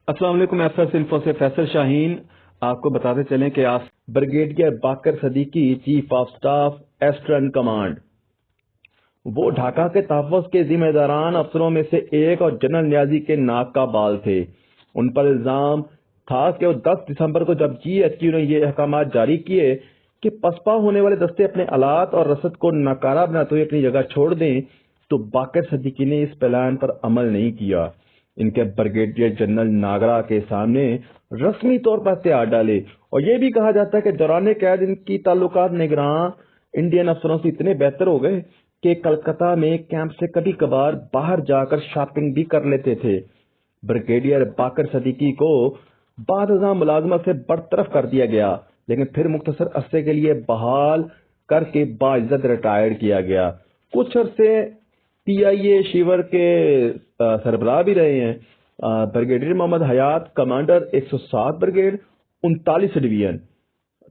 السلام علیکم، F info سے فیصل شاہین آپ کو بتاتے چلیں کہ آپ brigadier Baqir Siddiqui chief of staff eastern command, وہ ڈھاکہ کے تحفظ کے ذمہ داران افسروں میں سے ایک اور جنرل نیازی کے ناک کا بال تھے۔ ان پر الزام تھا کہ وہ 10 دسمبر کو جب جی ایچ کیو نے یہ احکامات جاری کیے کہ پسپا ہونے والے دستے اپنے آلات اور رسد کو ناکارہ بناتے ہوئے اپنی جگہ چھوڑ دیں، تو باقر صدیقی نے اس پلان پر عمل نہیں کیا۔ ان کے بریگیڈیئر جنرل ناگرا کے سامنے رسمی طور پر ہتھیار ڈالے، اور یہ بھی کہا جاتا ہے کہ دوران قید ان کی تعلقات نگراں انڈین افسروں سے اتنے بہتر ہو گئے کہ کلکتہ میں کیمپ سے کبھی کبھار باہر جا کر شاپنگ بھی کر لیتے تھے۔ بریگیڈیئر باقر صدیقی کو بعد ازاں ملازمت سے برطرف کر دیا گیا، لیکن پھر مختصر عرصے کے لیے بحال کر کے باعزت ریٹائرڈ کیا گیا۔ کچھ عرصے پی آئی اے شیور کے سربراہ بھی رہے ہیں۔ بریگیڈیئر محمد حیات کمانڈر 107 بریگیڈ 39 ڈویژن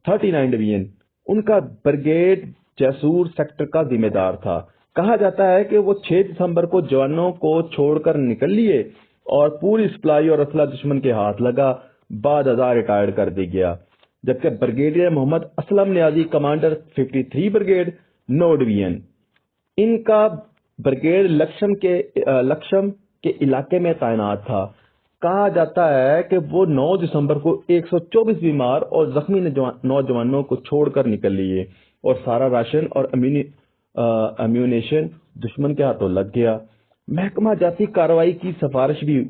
39 ڈویژن، ان کا بریگیڈ جیسور سیکٹر کا ذمہ دار تھا۔ کہا جاتا ہے کہ وہ 6 دسمبر کو جوانوں کو چھوڑ کر نکل لیے اور پوری سپلائی اور اسلحہ دشمن کے ہاتھ لگا، بعد ازاں ریٹائر کر دیا گیا۔ جبکہ بریگیڈیئر محمد اسلم نیازی کمانڈر 53 بریگیڈ 9 ڈویژن، ان کا بریگیڈ لکشم کے علاقے میں تعینات تھا۔ کہا جاتا ہے کہ وہ 9 دسمبر کو 124 بیمار اور زخمی نوجوانوں کو چھوڑ کر نکل لیے اور سارا راشن اور امیونیشن دشمن کے ہاتھوں لگ گیا۔ محکمہ جاتی کارروائی کی سفارش بھی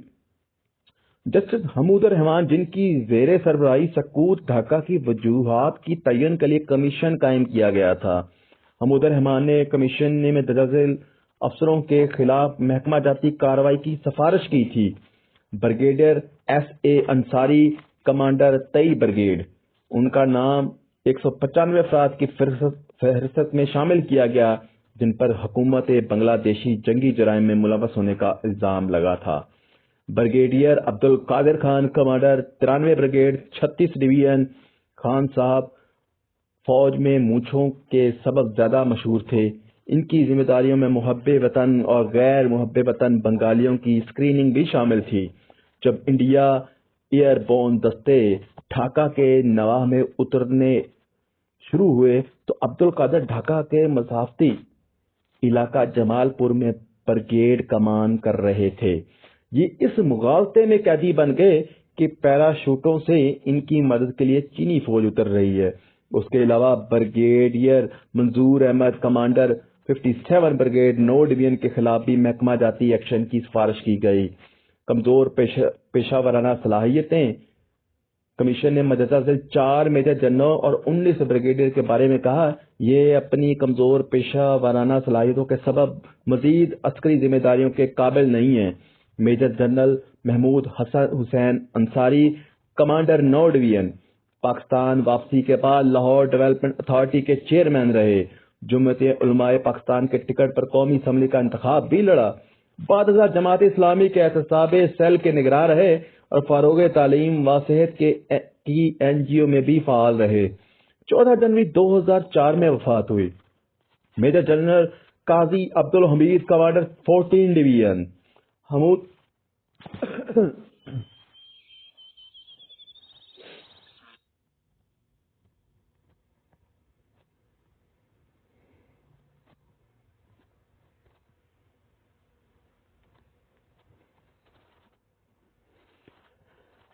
جسٹس حمود الرحمان، جن کی زیر سربراہی سکوت ڈھاکہ کی وجوہات کی تعین کے لیے کمیشن قائم کیا گیا تھا۔ حمود الرحمان نے کمیشن میں درج ذیل افسروں کے خلاف محکمہ جاتی کارروائی کی سفارش کی تھی۔ Brigadier S A Ansari commander 23 brigade, ان کا نام 195 افراد کی فہرست میں شامل کیا گیا جن پر حکومت بنگلہ دیشی جنگی جرائم میں ملوث ہونے کا الزام لگا تھا۔ Brigadier Abdul Qadir Khan commander 93 brigade 36 division, Khan صاحب فوج میں مونچھوں کے سبب زیادہ مشہور تھے۔ ان کی ذمہ داریوں میں محب وطن اور غیر محب وطن بنگالیوں کی اسکریننگ بھی شامل تھی۔ جب انڈیا ایئر بون دستے ڈھاکہ کے نواح میں اترنے شروع ہوئے تو عبد القادر ڈھاکہ کے مسافتی علاقہ جمال پور میں بریگیڈ کمان کر رہے تھے۔ یہ اس مغالطے میں قیدی بن گئے کہ پیراشوٹوں سے ان کی مدد کے لیے چینی فوج اتر رہی ہے۔ اس کے علاوہ بریگیڈیئر منظور احمد کمانڈر 57 بریگیڈ 9 ڈویژن کے خلاف بھی محکمہ جاتی ایکشن کی سفارش کی گئی۔ کمزور پیشہ ورانہ صلاحیتیں، کمیشن نے مجوزہ ذیل 4 میجر جنرلوں اور 19 بریگیڈیئر کے بارے میں کہا، یہ اپنی کمزور پیشہ ورانہ صلاحیتوں کے سبب مزید عسکری ذمہ داریوں کے قابل نہیں ہیں۔ میجر جنرل محمود حسین انصاری کمانڈر 9 ڈویژن، پاکستان واپسی کے بعد لاہور ڈیولپمنٹ اتھارٹی کے چیئرمین رہے۔ جمعیت علماء پاکستان کے ٹکٹ پر قومی اسمبلی کا انتخاب بھی لڑا۔ بعد ازاں جماعت اسلامی کے احتساب سیل کے نگراں رہے اور فروغ تعلیم و صحت کے این جی او میں بھی فعال رہے۔ 14 جنوری 2004 میں وفات ہوئی۔ Major general Qazi Abdul Hamid commander 14 division, Hamood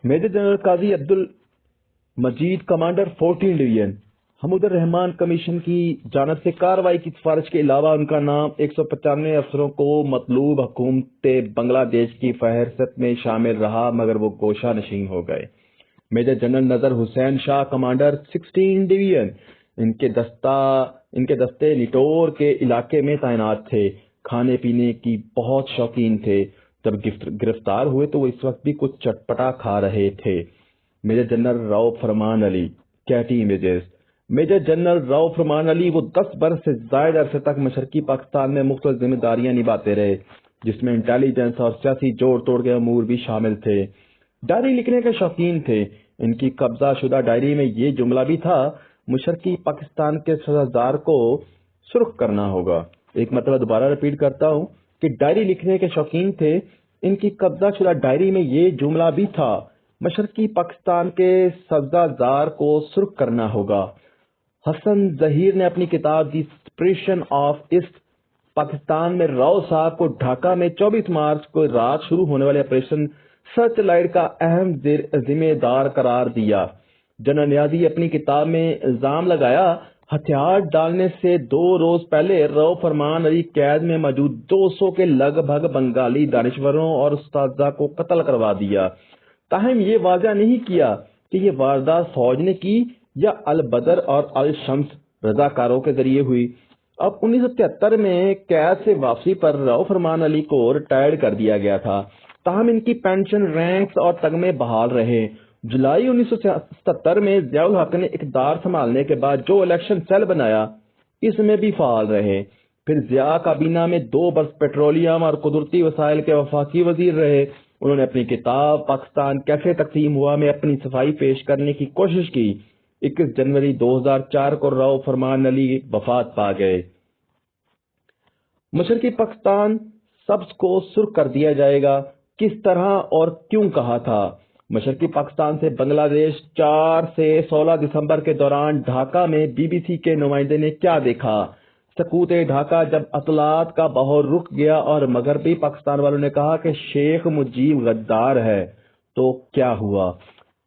major general Qazi Abdul Majeed commander 14 division, Hamoodur Rahman commission کی جانب سے کارروائی کی سفارش کے علاوہ ان کا نام 195 افسروں کو مطلوب حکومت بنگلہ دیش کی فہرست میں شامل رہا، مگر وہ گوشہ نشین ہو گئے۔ میجر جنرل نذر حسین شاہ کمانڈر 16 ڈویژن، ان کے دستے نٹور کے علاقے میں تعینات تھے۔ کھانے پینے کی بہت شوقین تھے۔ جب گرفتار ہوئے تو وہ اس وقت بھی کچھ چٹپٹا کھا رہے تھے۔ میجر جنرل رؤف فرمان علی کیٹی امیجز، میجر جنرل رؤف فرمان علی وہ 10 برس سے زائد عرصے تک مشرقی پاکستان میں مختلف ذمہ داریاں نبھاتے رہے، جس میں انٹیلیجنس اور سیاسی جوڑ توڑ کے امور بھی شامل تھے۔ ڈائری لکھنے کے شوقین تھے۔ ان کی قبضہ شدہ ڈائری میں یہ جملہ بھی تھا، مشرقی پاکستان کے سزادار کو سرخ کرنا ہوگا۔ ایک مرتبہ دوبارہ ریپیٹ کرتا ہوں کہ ڈائری لکھنے کے شوقین تھے۔ ان کی قبضہ شدہ ڈائری میں یہ جملہ بھی تھا: مشرقی پاکستان کے سبزہ زار کو سرخ کرنا ہوگا۔ حسن ظہیر نے اپنی کتاب دی سپریشن آف ایسٹ پاکستان میں راؤ صاحب کو ڈھاکہ میں 24 مارچ کو رات شروع ہونے والے آپریشن سرچ لائٹ کا اہم ذمہ دار قرار دیا۔ جنرل نیازی اپنی کتاب میں الزام لگایا: ہتھیار ڈالنے سے 2 روز پہلے رؤف فرمان علی قید میں موجود 200 کے لگ بھگ بنگالی دانشوروں اور اساتذہ کو قتل کروا دیا۔ تاہم یہ واضح نہیں کیا کہ یہ واردات فوج نے کی یا البدر اور الشمس رضاکاروں کے ذریعے ہوئی۔ اب 1973 میں قید سے واپسی پر رؤف فرمان علی کو ریٹائرڈ کر دیا گیا تھا، تاہم ان کی پینشن، رینکس اور تگمے بحال رہے۔ جولائی 1977 میں ضیاء الحق نے اقتدار سنبھالنے کے بعد جو الیکشن سیل بنایا، اس میں بھی فعال رہے۔ پھر ضیاء کابینہ میں 2 برس پیٹرولیم اور قدرتی وسائل کے وفاقی وزیر رہے۔ انہوں نے اپنی کتاب پاکستان کیسے تقسیم ہوا میں اپنی صفائی پیش کرنے کی کوشش کی۔ 21 جنوری 2004 کو رؤف فرمان علی وفات پا گئے۔ مشرقی پاکستان سبز کو سرخ کر دیا جائے گا، کس طرح اور کیوں کہا تھا؟ مشرقی پاکستان سے بنگلہ دیش 4 سے 16 دسمبر کے دوران ڈھاکہ میں بی بی سی کے نمائندے نے کیا دیکھا؟ سکوت ڈھاکہ جب اطلاعات کا بہر رک گیا اور مغربی پاکستان والوں نے کہا کہ شیخ مجیب غدار ہے، تو کیا ہوا؟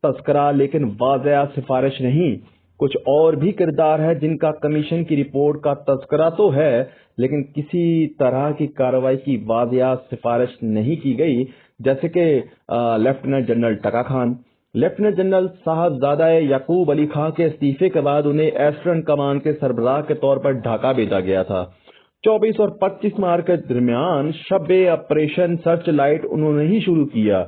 تذکرہ لیکن واضح سفارش نہیں۔ کچھ اور بھی کردار ہے جن کا کمیشن کی رپورٹ کا تذکرہ تو ہے، لیکن کسی طرح کی کارروائی کی واضح سفارش نہیں کی گئی، جیسے کہ lieutenant general Tikka Khan. Lieutenant general Sahabzada Yaqub Ali Khan کے استعفے کے بعد انہیں ایسٹرن کمان کے سربراہ کے طور پر ڈھاکہ بھیجا گیا تھا۔ 24 اور 25 مارچ کے درمیان شب آپریشن سرچ لائٹ انہوں نے ہی شروع کیا۔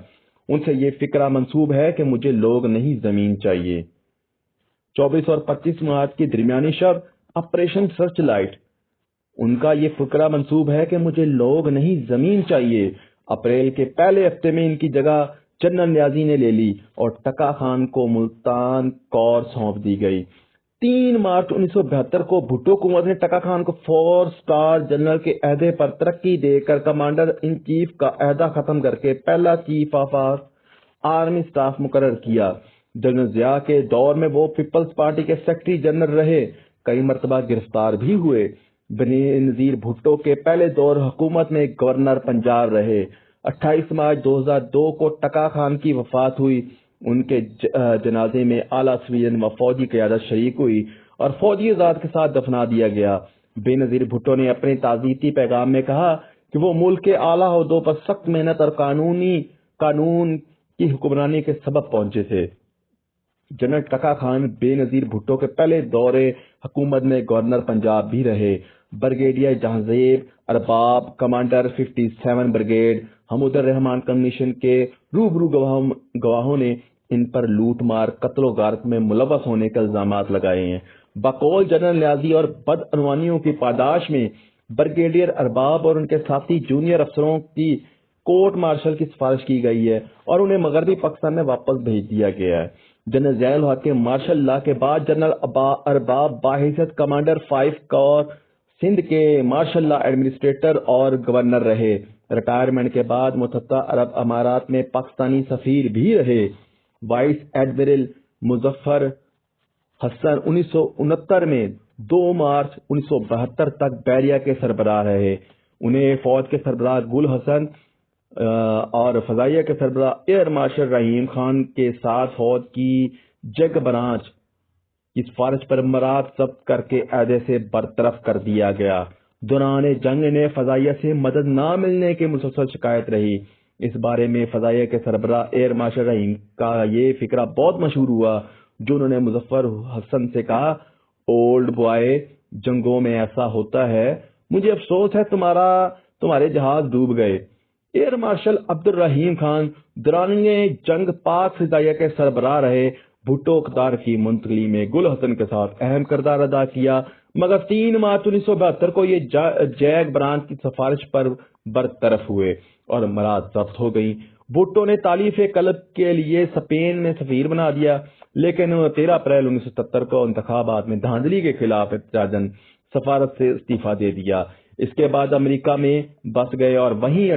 ان سے یہ فکرہ منسوب ہے کہ مجھے لوگ نہیں زمین چاہیے۔ 24 اور 25 مارچ کی درمیانی شب آپریشن سرچ لائٹ، ان کا یہ فکرہ منسوب ہے کہ مجھے لوگ نہیں زمین چاہیے۔ اپریل کے پہلے ہفتے میں ان کی جگہ جنرل نیازی نے لے لی اور ٹکا خان کو ملتان کور سونپ دی گئی۔ 3 مارچ 1972 کو بھٹو حکومت نے ٹکا خان کو 4 اسٹار جنرل کے عہدے پر ترقی دے کر کمانڈر ان چیف کا عہدہ ختم کر کے پہلا چیف آف آرمی اسٹاف مقرر کیا۔ جنرل ضیاء کے دور میں وہ پیپلز پارٹی کے سیکرٹری جنرل رہے، کئی مرتبہ گرفتار بھی ہوئے۔ بنظیر بھٹو کے پہلے دور حکومت میں گورنر پنجاب رہے۔ 28 مارچ 2002 کو ٹکا خان کی وفات ہوئی۔ ان کے جنازے میں اعلیٰ سویڈن و فوجی قیادت شریک ہوئی اور فوجی ذات کے ساتھ دفنا دیا گیا۔ بے نظیر بھٹو نے اپنے تعزیتی پیغام میں کہا کہ وہ ملک کے اعلیٰ عہدوں پر سخت محنت اور قانون کی حکمرانی کے سبب پہنچے تھے۔ جنرل ٹکا خان بے نظیر بھٹو کے پہلے دور حکومت میں گورنر پنجاب بھی رہے۔ بریگیڈیئر جہانزیب ارباب، کمانڈر 57 بریگیڈ، حمود الرحمان کمیشن کے روبرو گواہوں نے ان پر لوٹ مار، قتل و غارت میں ملوث ہونے کے الزامات لگائے ہیں۔ بقول جنرل نیازی اور بدعنوانیوں کی پاداش میں بریگیڈیئر ارباب اور ان کے ساتھی جونیئر افسروں کی کورٹ مارشل کی سفارش کی گئی ہے اور انہیں مغربی پاکستان میں واپس بھیج دیا گیا ہے۔ جنرل ضیاء الحق کے مارشل لا کے بعد جنرل ارباب باحثیت کمانڈر 5 کور سندھ کے مارشل لا ایڈمنسٹریٹر اور گورنر رہے۔ ریٹائرمنٹ کے بعد متحدہ عرب امارات میں پاکستانی سفیر بھی رہے۔ وائس ایڈمرل مظفر حسن 1969 میں 2 مارچ 1972 تک بحریہ کے سربراہ رہے۔ انہیں فوج کے سربراہ گل حسن اور فضائیہ کے سربراہ ایئر مارشل رحیم خان کے ساتھ فوج کی جگ برانچ کی سفارش پر مراد ضبط کر کے عہدے سے برطرف کر دیا گیا۔ دوران جنگ نے فضائیہ سے مدد نہ ملنے کی مسلسل شکایت رہی۔ اس بارے میں فضائیہ کے سربراہ ایئر مارشل رحیم کا یہ فکرہ بہت مشہور ہوا، جو انہوں نے مظفر حسن سے کہا: اولڈ بوائے، جنگوں میں ایسا ہوتا ہے، مجھے افسوس ہے تمہارے جہاز ڈوب گئے۔ ایئر مارشل عبد الرحیم خان دوران جنگ پاک فضائیہ کے سربراہ رہے۔ بھٹو اقتدار کی منتقلی میں گل حسن کے ساتھ اہم کردار ادا کیا، مگر 3 مارچ 1972 کو یہ جیگ برانچ کی سفارش پر برطرف ہوئے اور مراد ضبط ہو گئی۔ بھٹو نے تالیف قلب کے لیے اسپین میں سفیر بنا دیا، لیکن 13 اپریل 1970 کو انتخابات میں دھاندلی کے خلاف احتجاجاً سفارت سے استعفیٰ دے دیا۔ اس کے بعد امریکہ میں بس گئے اور وہیں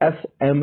SM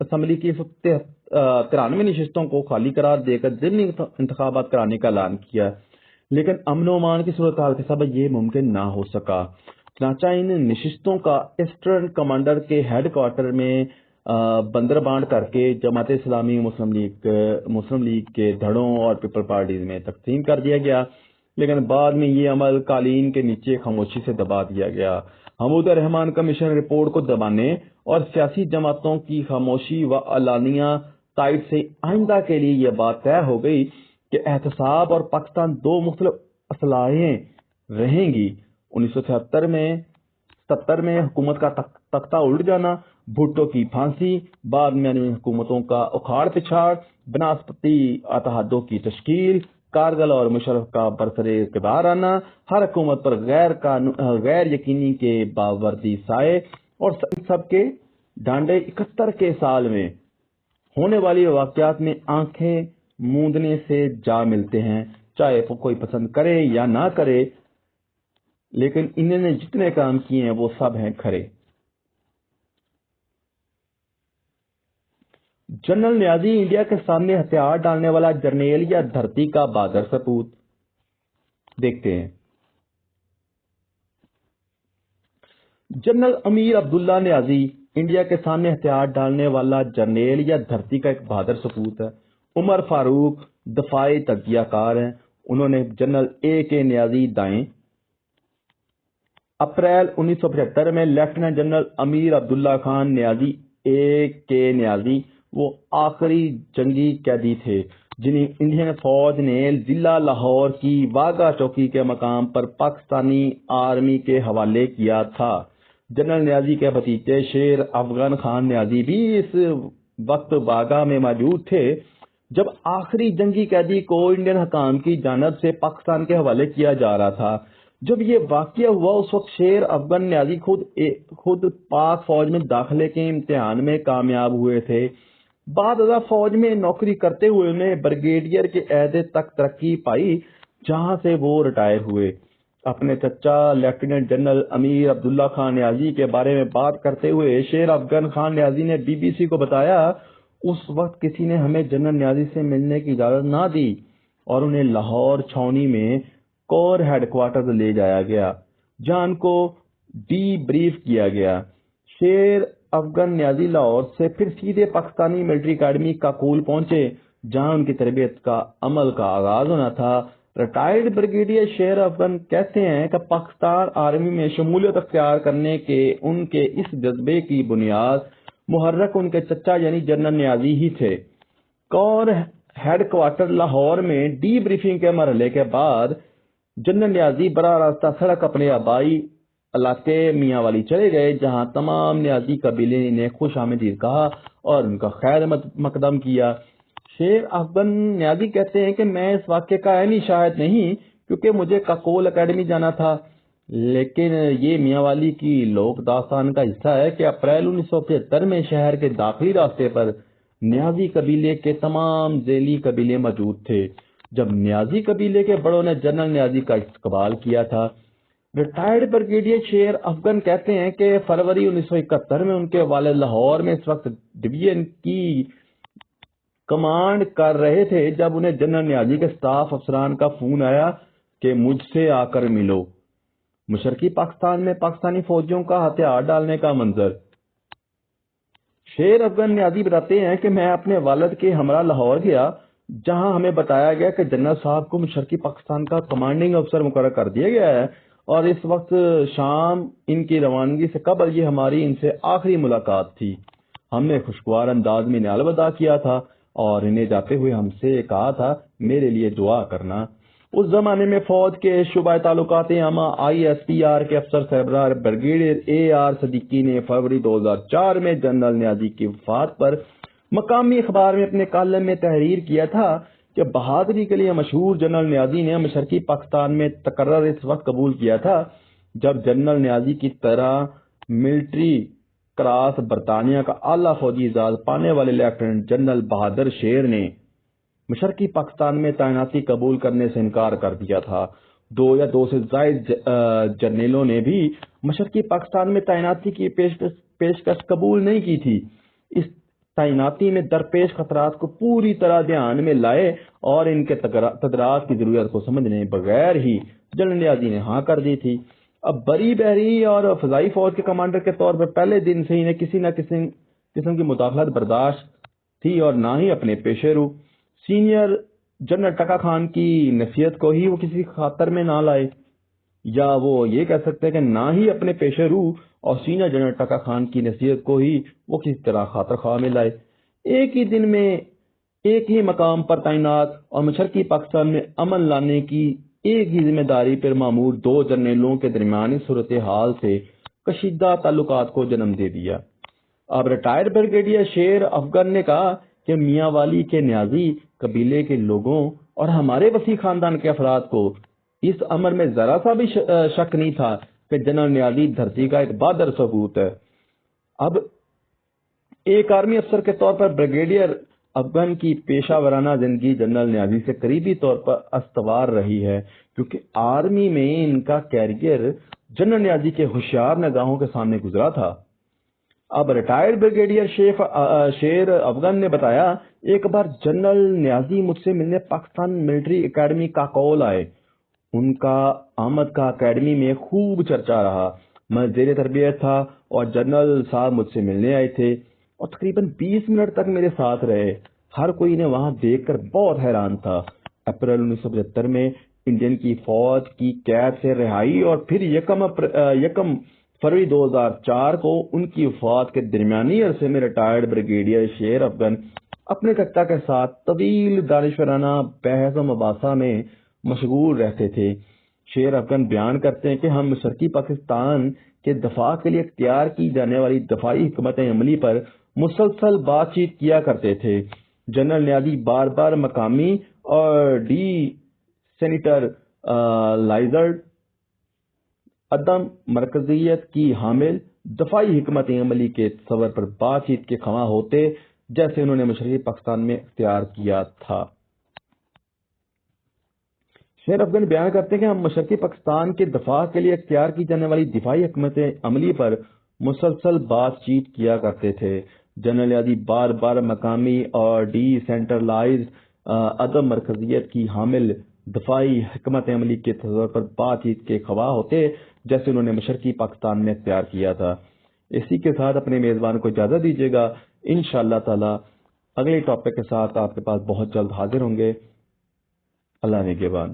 اسمبلی کی 93 نشستوں کو خالی قرار دے کر ضمنی انتخابات کرانے کا اعلان کیا، لیکن امن و امان کی صورتحال کے سبب یہ ممکن نہ ہو سکا۔ چنانچہ ان نشستوں کا ایسٹرن کمانڈر کے ہیڈ کوارٹر میں بندر بانٹ کر کے جماعت اسلامی، مسلم لیگ کے دھڑوں اور پیپل پارٹیز میں تقسیم کر دیا گیا، لیکن بعد میں یہ عمل قالین کے نیچے خاموشی سے دبا دیا گیا۔ حمود الرحمان کمیشن رپورٹ کو دبانے اور سیاسی جماعتوں کی خاموشی و علانیہ تائید سے آئندہ کے لیے یہ بات طے ہو گئی کہ احتساب اور پاکستان دو مختلف اصلاحیں رہیں گی۔ 1970 میں حکومت کا تختہ الٹ جانا، بھٹو کی پھانسی، بعد میں حکومتوں کا اکھاڑ پچھاڑ، بناسپتی اتحادوں کی تشکیل، کارگل اور مشرف کا برسر اقتدار آنا، ہر حکومت پر غیر یقینی کے باوردی سائے، اور سب کے ڈانڈے 71 کے سال میں ہونے والی واقعات میں آنکھیں موندنے سے جا ملتے ہیں، چاہے کوئی پسند کرے یا نہ کرے، لیکن انہوں نے جتنے کام کیے ہیں وہ سب ہیں کھرے۔ جنرل نیازی انڈیا کے سامنے ہتھیار ڈالنے والا جرنیل یا دھرتی کا بہادر سپوت؟ دیکھتے ہیں۔ جنرل امیر عبداللہ نیازی انڈیا کے سامنے ہتھیار ڈالنے والا جرنیل یا دھرتی کا ایک بہادر سپوت ہے۔ عمر فاروق دفاعی تجزیہ کار ہیں۔ انہوں نے جنرل اے کے نیازی دائیں اپریل 1975 میں لیفٹیننٹ جنرل امیر عبداللہ خان نیازی اے کے نیازی، وہ آخری جنگی قیدی تھے جنہیں انڈین فوج نے ضلع لاہور کی واگا چوکی کے مقام پر پاکستانی آرمی کے حوالے کیا تھا۔ جنرل نیازی کے بھتیجے شیر افغان خان نیازی بھی اس وقت واگا میں موجود تھے جب آخری جنگی قیدی کو انڈین حکام کی جانب سے پاکستان کے حوالے کیا جا رہا تھا۔ جب یہ واقعہ ہوا اس وقت شیر افغان نیازی خود پاک فوج میں داخلے کے امتحان میں کامیاب ہوئے تھے۔ بعد ازاں فوج میں نوکری کرتے ہوئے انہیں بریگیڈیئر کے عہدے تک ترقی پائی، جہاں سے وہ ریٹائر ہوئے۔ اپنے چچا لیفٹیننٹ جنرل امیر عبداللہ خان نیازی کے بارے میں بات کرتے ہوئے شیر افغان خان نیازی نے بی بی سی کو بتایا، اس وقت کسی نے ہمیں جنرل نیازی سے ملنے کی اجازت نہ دی اور انہیں لاہور چھاؤنی میں کور ہیڈ کوارٹر لے جایا گیا، جہاں ان کو ڈی بریف کیا گیا۔ شیر افغان نیازی لاہور سے پھر سیدھے پاکستانی ملٹری اکیڈمی کاکول پہنچے، جہاں ان کی تربیت کا عمل کا آغاز ہونا تھا۔ ریٹائرڈ بریگیڈیئر شیر افغان کہتے ہیں کہ پاکستان آرمی میں شمولیت اختیار کرنے کے ان کے اس جذبے کی بنیاد محرک ان کے چچا یعنی جنرل نیازی ہی تھے۔ کور ہیڈ کوارٹر لاہور میں ڈی بریفنگ کے مرحلے کے بعد جنرل نیازی براہ راستہ سڑک اپنے آبائی علاقے میاں والی چلے گئے، جہاں تمام نیازی قبیلے نے خوش آمدید کہا اور ان کا خیر مقدم کیا۔ شیر افغان نیازی کہتے ہیں کہ میں اس واقعے کا عینی شاہد نہیں کیونکہ مجھے کاکول اکیڈمی جانا تھا، لیکن یہ میاں والی کی لوک داستان کا حصہ ہے کہ اپریل 1975 میں شہر کے داخلی راستے پر نیازی قبیلے کے تمام ذیلی قبیلے موجود تھے، جب نیازی قبیلے کے بڑوں نے جنرل نیازی کا استقبال کیا تھا۔ ریٹائرڈ بریگیڈیئر شیر افغان کہتے ہیں کہ فروری 1971 میں ان کے والد لاہور میں اس وقت ڈویژن کی کمانڈ کر رہے تھے جب انہیں جنرل نیازی کے سٹاف افسران کا فون آیا کہ مجھ سے آ کر ملو۔ مشرقی پاکستان میں پاکستانی فوجیوں کا ہتھیار ڈالنے کا منظر۔ شیر افغان نیازی بتاتے ہیں کہ میں اپنے والد کے ہمراہ لاہور گیا، جہاں ہمیں بتایا گیا کہ جنرل صاحب کو مشرقی پاکستان کا کمانڈنگ افسر مقرر کر دیا گیا ہے، اور اس وقت شام ان کی روانگی سے قبل یہ ہماری ان سے آخری ملاقات تھی۔ ہم نے خوشگوار انداز میں انہیں الوداع کیا تھا اور انہیں جاتے ہوئے ہم سے کہا تھا میرے لیے دعا کرنا۔ اس زمانے میں فوج کے شعبہ تعلقات عامہ ISPR کے افسر سربراہ بریگیڈیئر AR صدیقی نے فروری 2004 میں جنرل نیازی کی وفات پر مقامی اخبار میں اپنے کالم میں تحریر کیا تھا کہ بہادری کے لیے مشہور جنرل نیازی نے مشرقی پاکستان میں تقرر اس وقت قبول کیا تھا جب جنرل نیازی کی طرح ملٹری کراس برطانیہ کا اعلیٰ فوجی اعزاز پانے والے لیفٹیننٹ جنرل بہادر شیر نے مشرقی پاکستان میں تعیناتی قبول کرنے سے انکار کر دیا تھا۔ 2 یا 2 سے زائد جرنیلوں نے بھی مشرقی پاکستان میں تعیناتی کی پیشکش قبول نہیں کی تھی۔ تعیناتی میں درپیش خطرات کو پوری طرح دھیان میں لائے اور ان کے تدارک کی ضرورت کو سمجھنے بغیر ہی جنرل نیازی نے ہاں کر دی تھی۔ اب بری بحری اور فضائی فوج کے کمانڈر کے طور پر پہلے دن سے انہیں کسی نہ کسی قسم کی مداخلت برداشت تھی اور نہ ہی اپنے پیشے رو۔ سینئر جنرل ٹکا خان کی نصیحت کو ہی وہ کسی خاطر میں نہ لائے، یا وہ یہ کہہ سکتے ہیں کہ نہ ہی اپنے پیشے رو اور سینئر جنرل ٹکا خان کی نصیحت کو ہی وہ کسی طرح خاطر خواہ میں لائے۔ ایک ہی دن میں ایک ہی مقام پر تعینات اور مشرقی پاکستان میں امن لانے کی ایک ہی ذمہ داری پر معمور دو جرنیلوں کے درمیانی صورتحال سے کشیدہ تعلقات کو جنم دے دیا۔ اب ریٹائرڈ بریگیڈیئر شیر افغان نے کہا کہ میاں والی کے نیازی قبیلے کے لوگوں اور ہمارے وسیع خاندان کے افراد کو اس امر میں ذرا سا بھی شک نہیں تھا کہ جنرل نیازی دھرتی کا ایک بہادر ثبوت ہے۔ اب ایک آرمی افسر کے طور پر بریگیڈیئر افغان کی پیشہ ورانہ زندگی جنرل نیازی سے قریبی طور پر استوار رہی ہے، کیونکہ آرمی میں ان کا کیریئر جنرل نیازی کے ہوشیار نگاہوں کے سامنے گزرا تھا۔ اب ریٹائرڈ بریگیڈیئر شیر افغان نے بتایا، ایک بار جنرل نیازی مجھ سے ملنے پاکستان ملٹری اکیڈمی کا کال آئے۔ ان کا آمد کا اکیڈمی میں خوب چرچا رہا۔ میں زیر تربیت تھا اور جنرل صاحب مجھ سے ملنے آئے تھے اور تقریباً 20 منٹ تک میرے ساتھ رہے۔ ہر کوئی انہیں وہاں دیکھ کر بہت حیران تھا۔ اپریل 1975 میں انڈین کی فوج کی قید سے رہائی اور پھر یکم فروری 2004 کو ان کی وفات کے درمیانی عرصے میں ریٹائرڈ بریگیڈیئر شیر افغان اپنے چچا کے ساتھ طویل دانشورانہ بحث و مباحثہ میں مشغول رہتے تھے۔ شیر افغان بیان کرتے ہیں کہ ہم مشرقی پاکستان کے دفاع کے لیے اختیار کی جانے والی دفاعی حکمت عملی پر مسلسل بات چیت کیا کرتے تھے۔ جنرل نیازی بار بار مقامی اور ڈی سینیٹر لائزرڈ عدم مرکزیت کی حامل دفاعی حکمت عملی کے تصور پر بات چیت کے خواہاں ہوتے جیسے انہوں نے مشرقی پاکستان میں اختیار کیا تھا۔ شیر افغان بیان کرتے ہیں کہ ہم مشرقی پاکستان کے دفاع کے لیے اختیار کی جانے والی دفاعی حکمت عملی پر مسلسل بات چیت کیا کرتے تھے۔ جنرل نیازی بار بار مقامی اور ڈی سینٹرلائزڈ عدم مرکزیت کی حامل دفاعی حکمت عملی کے تصور پر بات چیت کے خواہاں ہوتے جیسے انہوں نے مشرقی پاکستان میں اختیار کیا تھا۔ اسی کے ساتھ اپنے میزبان کو اجازت دیجیے گا، انشاءاللہ تعالی اگلے ٹاپک کے ساتھ آپ کے پاس بہت جلد حاضر ہوں گے۔ اللہ نگہبان۔